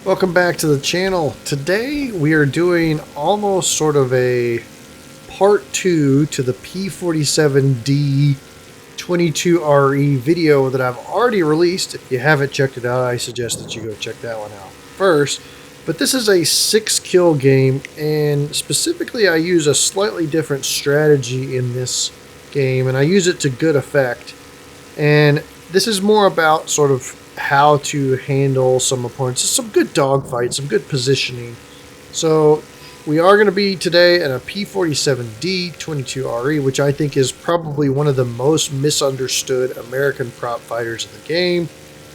Welcome back to the channel. Today we are doing almost sort of a part 2 to the P-47D-22-RE video that I've already released. If you haven't checked it out, I suggest that you go check that one out first. But this is a 6-kill game, and specifically I use a slightly different strategy in this game, and I use it to good effect. And this is more about sort of how to handle some opponents. Some good dogfights, some good positioning. So we are going to be today in a P-47D-22-RE, which I think is probably one of the most misunderstood American prop fighters in the game.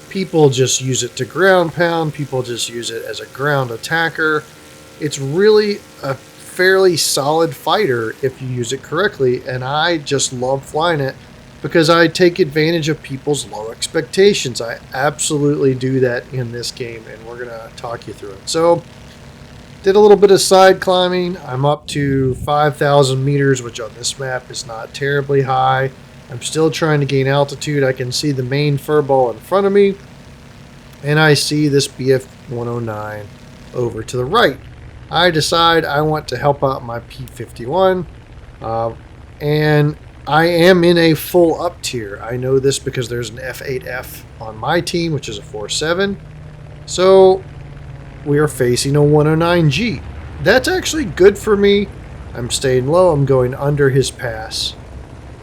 People just use it to ground pound. People just use it as a ground attacker. It's really a fairly solid fighter if you use it correctly, and I just love flying it because I take advantage of people's low expectations. I absolutely do that in this game, and we're going to talk you through it. So, did a little bit of side climbing. I'm up to 5,000 meters, which on this map is not terribly high. I'm still trying to gain altitude. I can see the main furball in front of me, and I see this BF-109 over to the right. I decide I want to help out my P-51, and I am in a full up tier. I know this because there's an F8F on my team, which is a 4.7. So we are facing a 109G. That's actually good for me. I'm staying low. I'm going under his pass.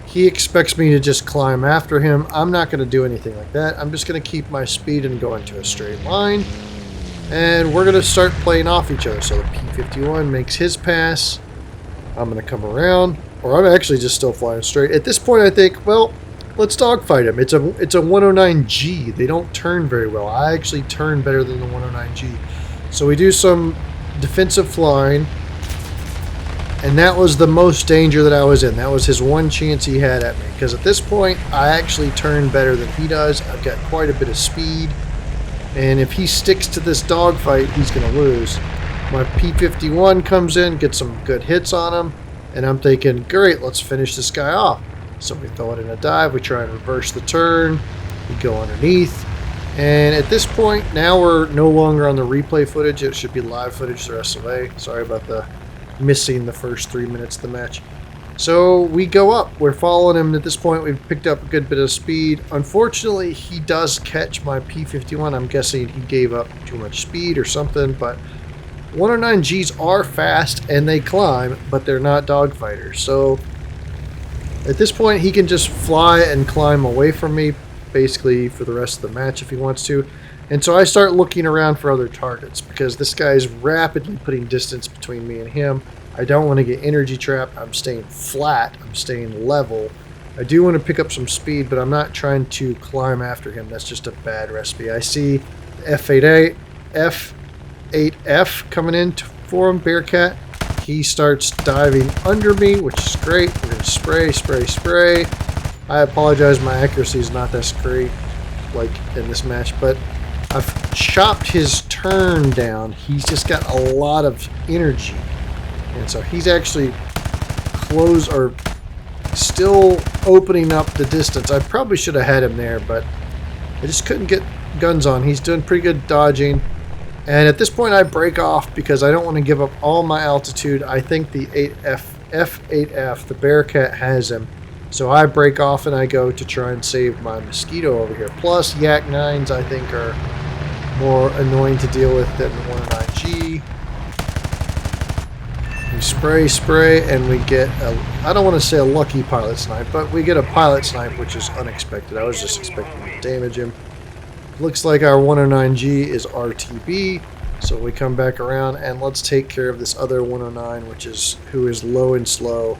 He expects me to just climb after him. I'm not going to do anything like that. I'm just going to keep my speed and go into a straight line. And we're going to start playing off each other. So the P-51 makes his pass. I'm going to come around. Or I'm actually just still flying straight. At this point, I think, well, let's dogfight him. It's a 109G. They don't turn very well. I actually turn better than the 109G. So we do some defensive flying. And that was the most danger that I was in. That was his one chance he had at me. Because at this point, I actually turn better than he does. I've got quite a bit of speed. And if he sticks to this dogfight, he's going to lose. My P-51 comes in, gets some good hits on him. And I'm thinking, great, let's finish this guy off. So we throw it in a dive. We try and reverse the turn. We go underneath. And at this point, now we're no longer on the replay footage. It should be live footage the rest of the way. Sorry about the missing the first 3 minutes of the match. So we go up. We're following him. At this point, we've picked up a good bit of speed. Unfortunately, he does catch my P-51. I'm guessing he gave up too much speed or something, but 109Gs are fast and they climb, but they're not dogfighters. So at this point, he can just fly and climb away from me basically for the rest of the match if he wants to. And so I start looking around for other targets because this guy is rapidly putting distance between me and him. I don't want to get energy trapped. I'm staying flat. I'm staying level. I do want to pick up some speed, but I'm not trying to climb after him. That's just a bad recipe. I see F8A, F8F coming in for him, Bearcat. He starts diving under me, which is great. We're going to spray, spray, spray. I apologize, my accuracy is not that great like in this match, but I've chopped his turn down. He's just got a lot of energy. And so he's actually close or still opening up the distance. I probably should have had him there, but I just couldn't get guns on. He's doing pretty good dodging. And at this point, I break off because I don't want to give up all my altitude. I think the F8F, the Bearcat, has him. So I break off and I go to try and save my Mosquito over here. Plus, Yak 9s, I think, are more annoying to deal with than the 109G. We spray, spray, and we get a, I don't want to say a lucky pilot snipe, but we get a pilot snipe, which is unexpected. I was just expecting to damage him. Looks like our 109G is RTB, so we come back around and let's take care of this other 109, who is low and slow.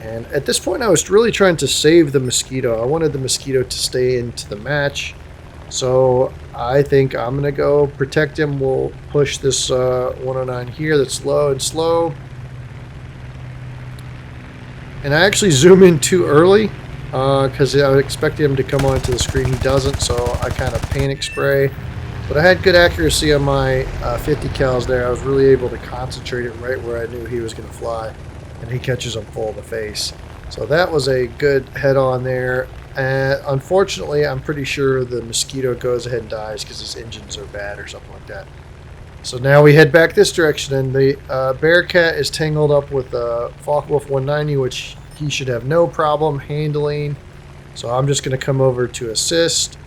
And at this point, I was really trying to save the Mosquito. I wanted the Mosquito to stay into the match, so I think I'm gonna go protect him. We'll push this 109 here that's low and slow, and I actually zoom in too early. Because I would expect him to come onto the screen. He doesn't, so I kind of panic spray. But I had good accuracy on my 50 cals there. I was really able to concentrate it right where I knew he was going to fly. And he catches him full in the face. So that was a good head-on there. Unfortunately, I'm pretty sure the Mosquito goes ahead and dies because his engines are bad or something like that. So now we head back this direction, and the Bearcat is tangled up with the Focke-Wulf 190, which he should have no problem handling. So I'm just going to come over to assist.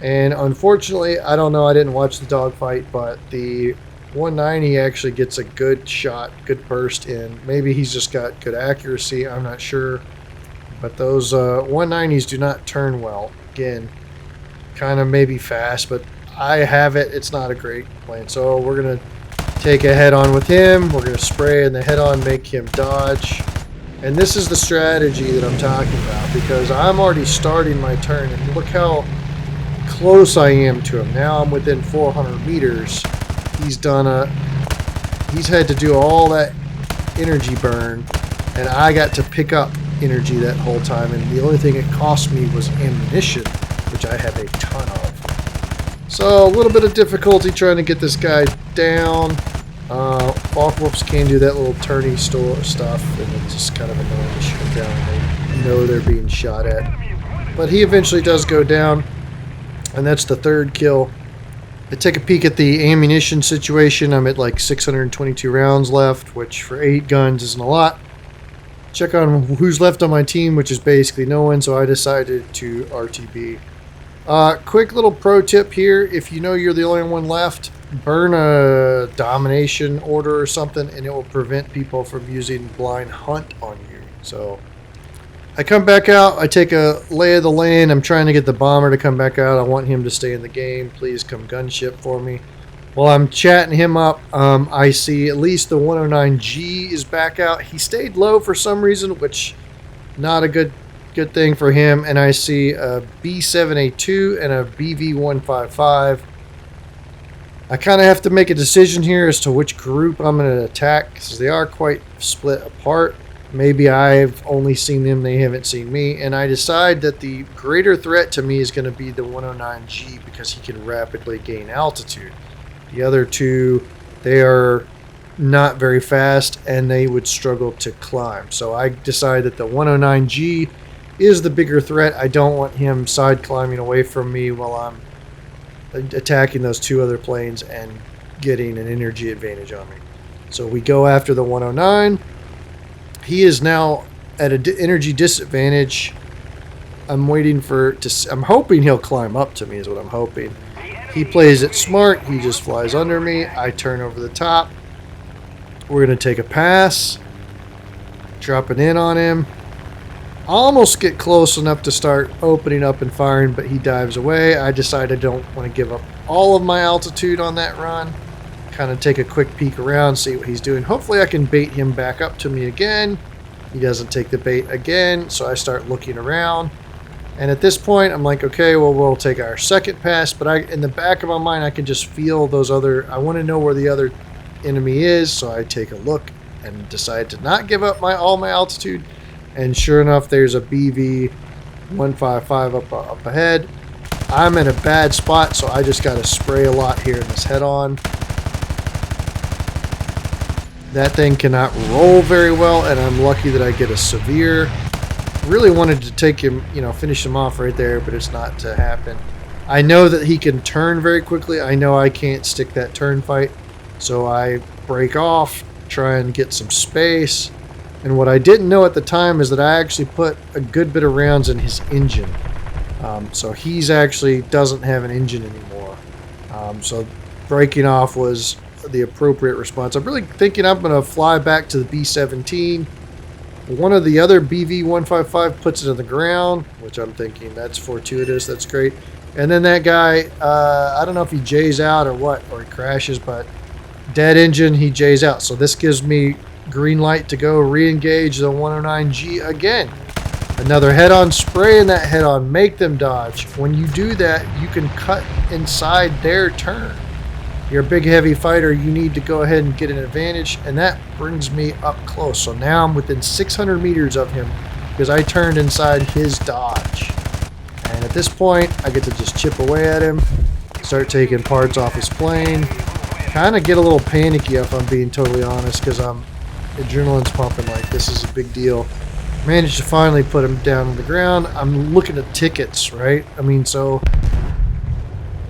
And unfortunately, I don't know, I didn't watch the dogfight, but the 190 actually gets a good shot, good burst in. Maybe he's just got good accuracy, I'm not sure. But those 190s do not turn well. Again, kind of maybe fast, but I have it. It's not a great plan. So we're going to take a head-on with him. We're going to spray in the head-on, make him dodge. And this is the strategy that I'm talking about, because I'm already starting my turn, and look how close I am to him. Now I'm within 400 meters. He's had to do all that energy burn, and I got to pick up energy that whole time, and the only thing it cost me was ammunition, which I have a ton of. So a little bit of difficulty trying to get this guy down. Focke-Wulfs can do that little turny stuff, and it's just kind of annoying to shoot them down when they know they're being shot at. But he eventually does go down, and that's the third kill. I take a peek at the ammunition situation. I'm at like 622 rounds left, which for 8 guns isn't a lot. Check on who's left on my team, which is basically no one, so I decided to RTB. Quick little pro tip here: if you know you're the only one left, burn a domination order or something, and it will prevent people from using blind hunt on you. So I come back out, I take a lay of the land. I'm trying to get the bomber to come back out. I want him to stay in the game. Please come gunship for me. While I'm chatting him up, I see at least the 109G is back out. He stayed low for some reason, which not a good thing for him. And I see a B7A2 and a BV155. I kind of have to make a decision here as to which group I'm going to attack, because they are quite split apart. Maybe I've only seen them, they haven't seen me, and I decide that the greater threat to me is going to be the 109G, because he can rapidly gain altitude. The other two, they are not very fast, and they would struggle to climb. So I decide that the 109G is the bigger threat. I don't want him side climbing away from me while I'm attacking those two other planes and getting an energy advantage on me. So we go after the 109. He is now at an energy disadvantage. I'm hoping he'll climb up to me, is what I'm hoping. He plays it smart. He just flies under me. I turn over the top. We're going to take a pass. Dropping in on him. Almost get close enough to start opening up and firing, but he dives away. I decide I don't want to give up all of my altitude on that run. Kind of take a quick peek around, see what he's doing. Hopefully I can bait him back up to me again. He doesn't take the bait again, so I start looking around. And at this point, I'm like, okay, well, we'll take our second pass. But in the back of my mind, I can just feel those other... I want to know where the other enemy is, so I take a look and decide to not give up all my altitude. And sure enough, there's a BV-155 up ahead. I'm in a bad spot, so I just got to spray a lot here in this head-on. That thing cannot roll very well, and I'm lucky that I get a severe. Really wanted to take him, finish him off right there, but it's not to happen. I know that he can turn very quickly. I know I can't stick that turn fight, so I break off, try and get some space. And what I didn't know at the time is that I actually put a good bit of rounds in his engine. So he's actually doesn't have an engine anymore. So breaking off was the appropriate response. I'm really thinking I'm going to fly back to the B-17. One of the other BV-155 puts it on the ground, which I'm thinking that's fortuitous. That's great. And then that guy, I don't know if he J's out or what, or he crashes, but dead engine, he J's out. So this gives me green light to go re-engage the 109G again. Another head-on, spray in that head-on, make them dodge. When you do that, you can cut inside their turn. You're a big heavy fighter, you need to go ahead and get an advantage, and that brings me up close. So now I'm within 600 meters of him because I turned inside his dodge. And at this point, I get to just chip away at him, start taking parts off his plane. Kind of get a little panicky if I'm being totally honest, because adrenaline's pumping like this is a big deal. Managed to finally put him down on the ground. I'm looking at tickets, right? I mean, so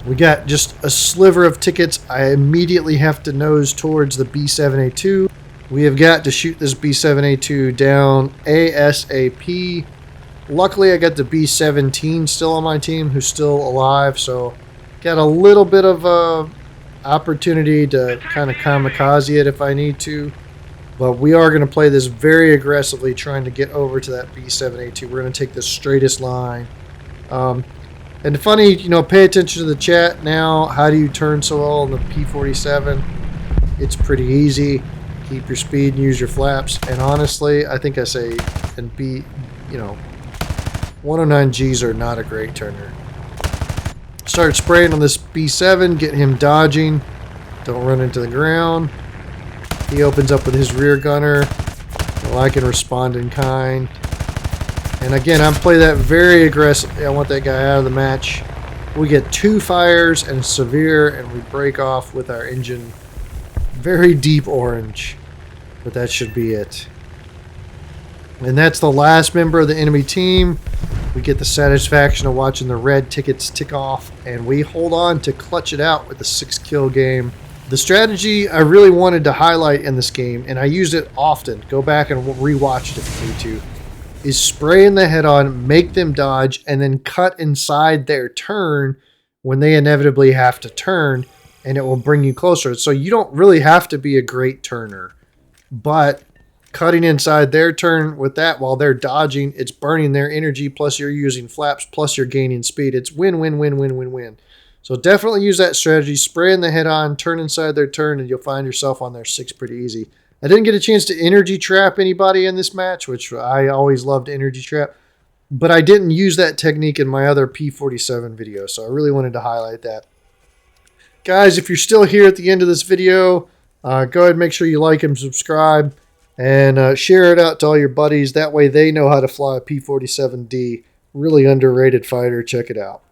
We got just a sliver of tickets. I immediately have to nose towards the B-7A2. We have got to shoot this B-7A2 down ASAP. Luckily, I got the B-17 still on my team, who's still alive, so got a little bit of opportunity to kind of kamikaze it if I need to. But we are going to play this very aggressively, trying to get over to that B-7A2. We're going to take the straightest line. And funny, pay attention to the chat now. How do you turn so well on the P-47? It's pretty easy. Keep your speed and use your flaps. And honestly, I think I say, and 109Gs are not a great turner. Start spraying on this B7, get him dodging. Don't run into the ground. He opens up with his rear gunner. Well, I can respond in kind. And again, I'm playing that very aggressively. I want that guy out of the match. We get 2 fires and severe, and we break off with our engine very deep orange. But that should be it. And that's the last member of the enemy team. We get the satisfaction of watching the red tickets tick off, and we hold on to clutch it out with a 6-kill game. The strategy I really wanted to highlight in this game, and I use it often, go back and rewatch it if you need to, is spray in the head-on, make them dodge, and then cut inside their turn when they inevitably have to turn, and it will bring you closer. So you don't really have to be a great turner, but cutting inside their turn with that while they're dodging, it's burning their energy, plus you're using flaps, plus you're gaining speed. It's win, win, win, win, win, win. So definitely use that strategy. Spray in the head-on, turn inside their turn, and you'll find yourself on their 6 pretty easy. I didn't get a chance to energy trap anybody in this match, which I always loved energy trap, but I didn't use that technique in my other P-47 video, so I really wanted to highlight that. Guys, if you're still here at the end of this video, go ahead and make sure you like and subscribe, and share it out to all your buddies. That way they know how to fly a P-47D. Really underrated fighter. Check it out.